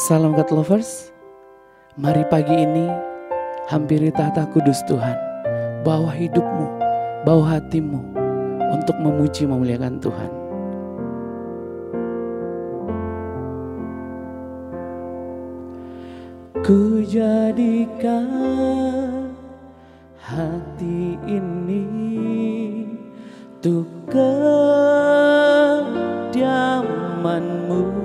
Salam God Lovers, mari pagi ini hampiri tahta kudus Tuhan. Bawa hidupmu, bawa hatimu untuk memuji memuliakan Tuhan. Ku jadikan hati ini untuk kediamanmu.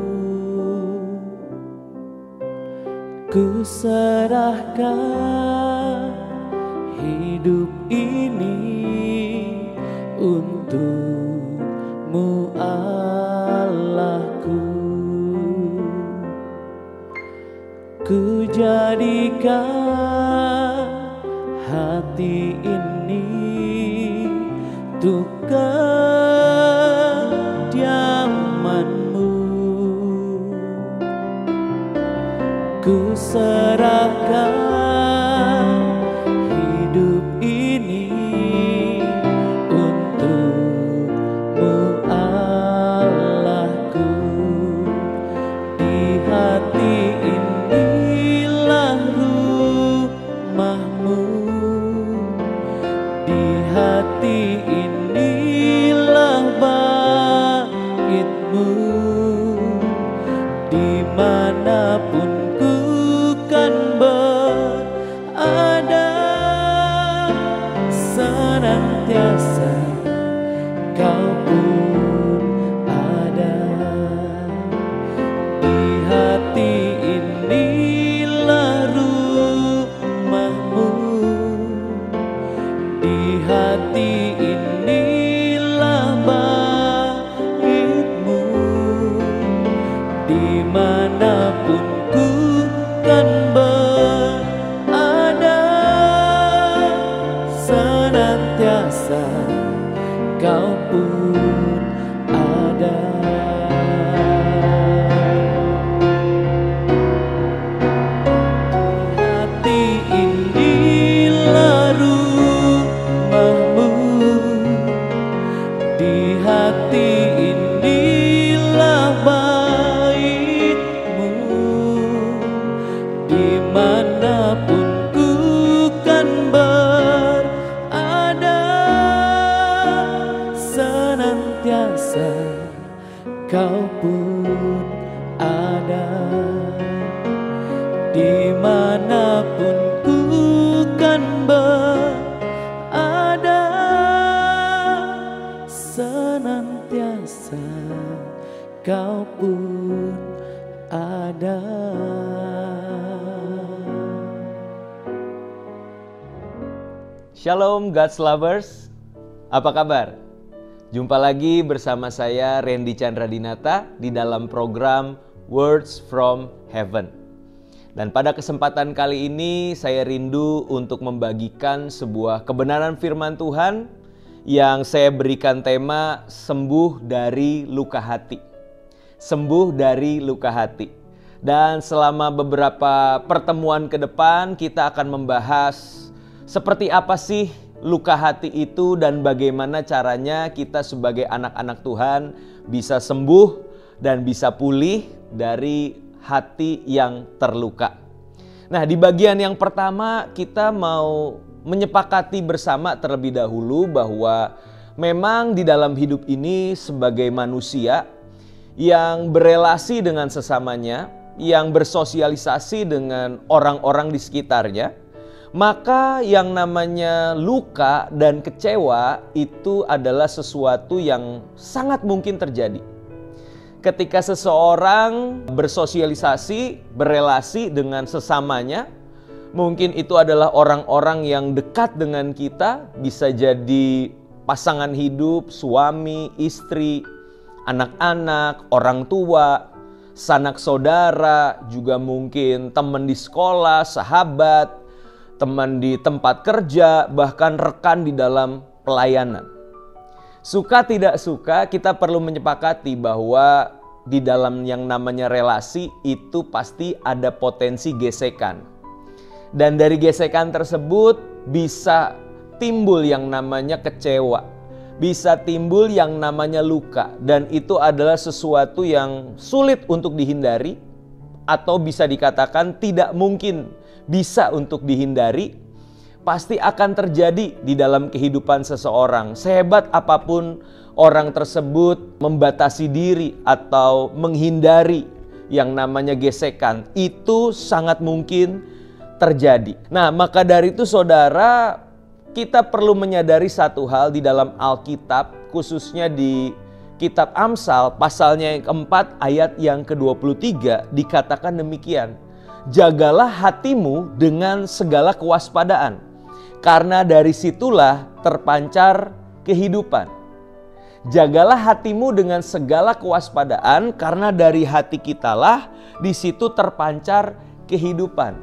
Ku serahkan hidup ini untukmu Allahku. Ku jadikan hati ini untuk kediamanmu. Ku serahkan hidup ini untukmu Allahku. Di hati inilah rumahmu, di hati inilah baitmu. Dimanapun senantiasa kau pun ada. Di hati inilah rumahmu, di hati inilah baitmu. Dimanapun ku kan berada, senantiasa kau pun ada. Hati inilah rumahmu, di hati inilah baitmu. Dimanapun ku kan senantiasa kau pun ada. Dimanapun ku kan berada, senantiasa kau pun ada. Shalom God's Lovers, apa kabar? Jumpa lagi bersama saya Randy Chandradinata di dalam program Words from Heaven. Dan pada kesempatan kali ini saya rindu untuk membagikan sebuah kebenaran firman Tuhan yang saya berikan tema sembuh dari luka hati. Sembuh dari luka hati. Dan selama beberapa pertemuan ke depan kita akan membahas seperti apa sih luka hati itu dan bagaimana caranya kita sebagai anak-anak Tuhan bisa sembuh dan bisa pulih dari hati yang terluka. Nah, di bagian yang pertama kita mau menyepakati bersama terlebih dahulu bahwa memang di dalam hidup ini sebagai manusia yang berelasi dengan sesamanya, yang bersosialisasi dengan orang-orang di sekitarnya, maka yang namanya luka dan kecewa itu adalah sesuatu yang sangat mungkin terjadi. Ketika seseorang bersosialisasi, berelasi dengan sesamanya, mungkin itu adalah orang-orang yang dekat dengan kita, bisa jadi pasangan hidup, suami, istri, anak-anak, orang tua, sanak saudara, juga mungkin teman di sekolah, sahabat, teman di tempat kerja, bahkan rekan di dalam pelayanan. Suka tidak suka, kita perlu menyepakati bahwa di dalam yang namanya relasi itu pasti ada potensi gesekan. Dan dari gesekan tersebut bisa timbul yang namanya kecewa, bisa timbul yang namanya luka. Dan itu adalah sesuatu yang sulit untuk dihindari, atau bisa dikatakan tidak mungkin bisa untuk dihindari, pasti akan terjadi di dalam kehidupan seseorang. Sehebat apapun orang tersebut membatasi diri atau menghindari yang namanya gesekan, itu sangat mungkin terjadi. Nah, maka dari itu saudara, kita perlu menyadari satu hal di dalam Alkitab, khususnya di Kitab Amsal, pasalnya yang keempat, ayat yang ke-23, dikatakan demikian. Jagalah hatimu dengan segala kewaspadaan, karena dari situlah terpancar kehidupan. Jagalah hatimu dengan segala kewaspadaan, karena dari hati kitalah di situ terpancar kehidupan.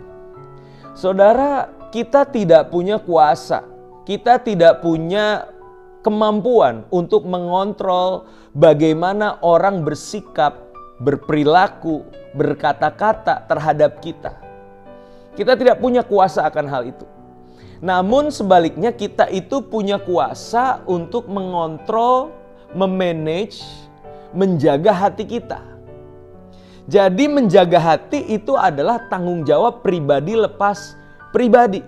Saudara, kita tidak punya kuasa, kita tidak punya kemampuan untuk mengontrol bagaimana orang bersikap, berperilaku, berkata-kata terhadap kita. Kita tidak punya kuasa akan hal itu. Namun sebaliknya kita itu punya kuasa untuk mengontrol, memanage, menjaga hati kita. Jadi menjaga hati itu adalah tanggung jawab pribadi lepas pribadi.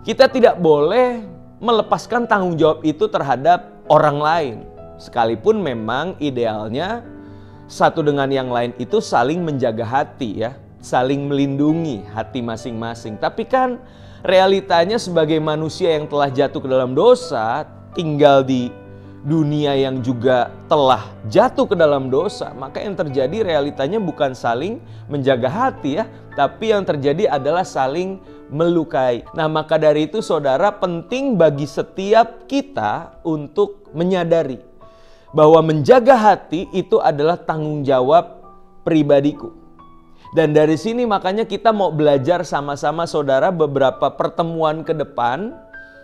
Kita tidak boleh melepaskan tanggung jawab itu terhadap orang lain. Sekalipun memang idealnya satu dengan yang lain itu saling menjaga hati ya, saling melindungi hati masing-masing. Tapi kan realitanya sebagai manusia yang telah jatuh ke dalam dosa, tinggal di dunia yang juga telah jatuh ke dalam dosa, maka yang terjadi realitanya bukan saling menjaga hati ya, tapi yang terjadi adalah saling melukai. Nah, maka dari itu saudara, penting bagi setiap kita untuk menyadari bahwa menjaga hati itu adalah tanggung jawab pribadiku. Dan dari sini makanya kita mau belajar sama-sama saudara beberapa pertemuan ke depan,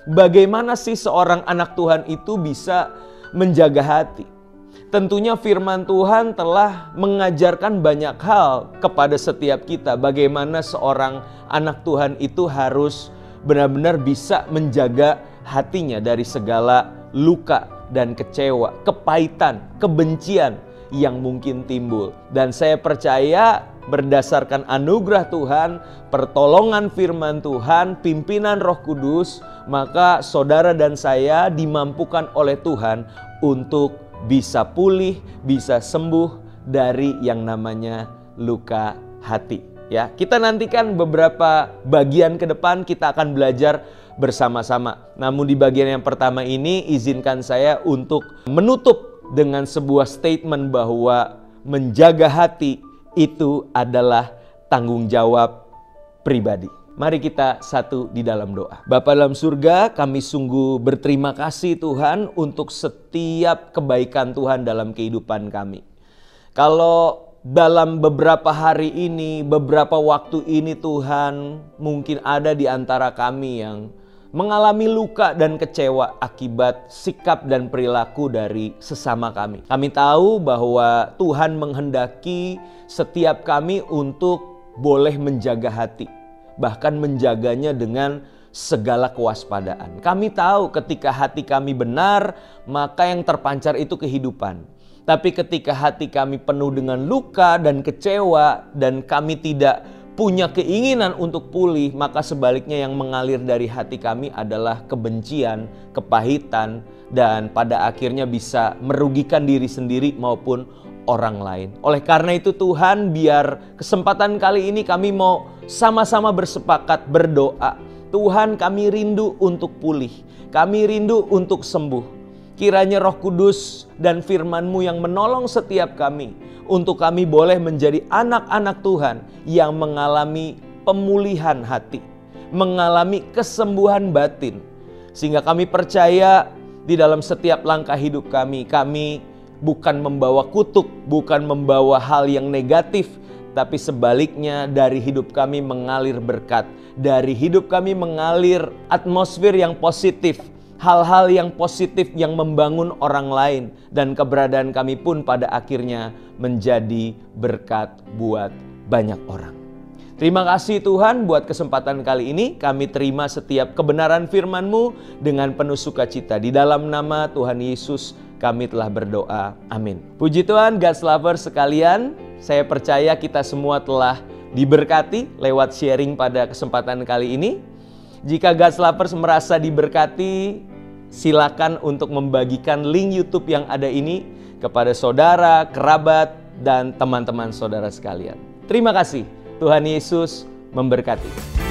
bagaimana sih seorang anak Tuhan itu bisa menjaga hati. Tentunya firman Tuhan telah mengajarkan banyak hal kepada setiap kita. Bagaimana seorang anak Tuhan itu harus benar-benar bisa menjaga hatinya dari segala luka dan kecewa, kepahitan, kebencian yang mungkin timbul. Dan saya percaya berdasarkan anugerah Tuhan, pertolongan firman Tuhan, pimpinan Roh Kudus, maka saudara dan saya dimampukan oleh Tuhan untuk bisa pulih, bisa sembuh dari yang namanya luka hati. Ya, kita nantikan beberapa bagian ke depan kita akan belajar bersama-sama. Namun di bagian yang pertama ini izinkan saya untuk menutup dengan sebuah statement bahwa menjaga hati itu adalah tanggung jawab pribadi. Mari kita satu di dalam doa. Bapa dalam surga, kami sungguh berterima kasih Tuhan untuk setiap kebaikan Tuhan dalam kehidupan kami. Kalau dalam beberapa hari ini, beberapa waktu ini Tuhan, mungkin ada di antara kami yang mengalami luka dan kecewa akibat sikap dan perilaku dari sesama kami. Kami tahu bahwa Tuhan menghendaki setiap kami untuk boleh menjaga hati, bahkan menjaganya dengan segala kewaspadaan. Kami tahu ketika hati kami benar, maka yang terpancar itu kehidupan. Tapi ketika hati kami penuh dengan luka dan kecewa dan kami tidak punya keinginan untuk pulih, maka sebaliknya yang mengalir dari hati kami adalah kebencian, kepahitan, dan pada akhirnya bisa merugikan diri sendiri maupun orang lain. Oleh karena itu Tuhan, biar kesempatan kali ini kami mau sama-sama bersepakat berdoa. Tuhan, kami rindu untuk pulih, kami rindu untuk sembuh. Kiranya Roh Kudus dan firman-Mu yang menolong setiap kami untuk kami boleh menjadi anak-anak Tuhan yang mengalami pemulihan hati, mengalami kesembuhan batin. Sehingga kami percaya di dalam setiap langkah hidup kami bukan membawa kutuk, bukan membawa hal yang negatif, tapi sebaliknya dari hidup kami mengalir berkat, dari hidup kami mengalir atmosfer yang positif, hal-hal yang positif yang membangun orang lain, dan keberadaan kami pun pada akhirnya menjadi berkat buat banyak orang. Terima kasih Tuhan buat kesempatan kali ini. Kami terima setiap kebenaran firman-Mu dengan penuh sukacita. Di dalam nama Tuhan Yesus kami telah berdoa. Amin. Puji Tuhan, God's lover sekalian. Saya percaya kita semua telah diberkati lewat sharing pada kesempatan kali ini. Jika God's Lovers merasa diberkati, silakan untuk membagikan link YouTube yang ada ini kepada saudara, kerabat, dan teman-teman saudara sekalian. Terima kasih. Tuhan Yesus memberkati.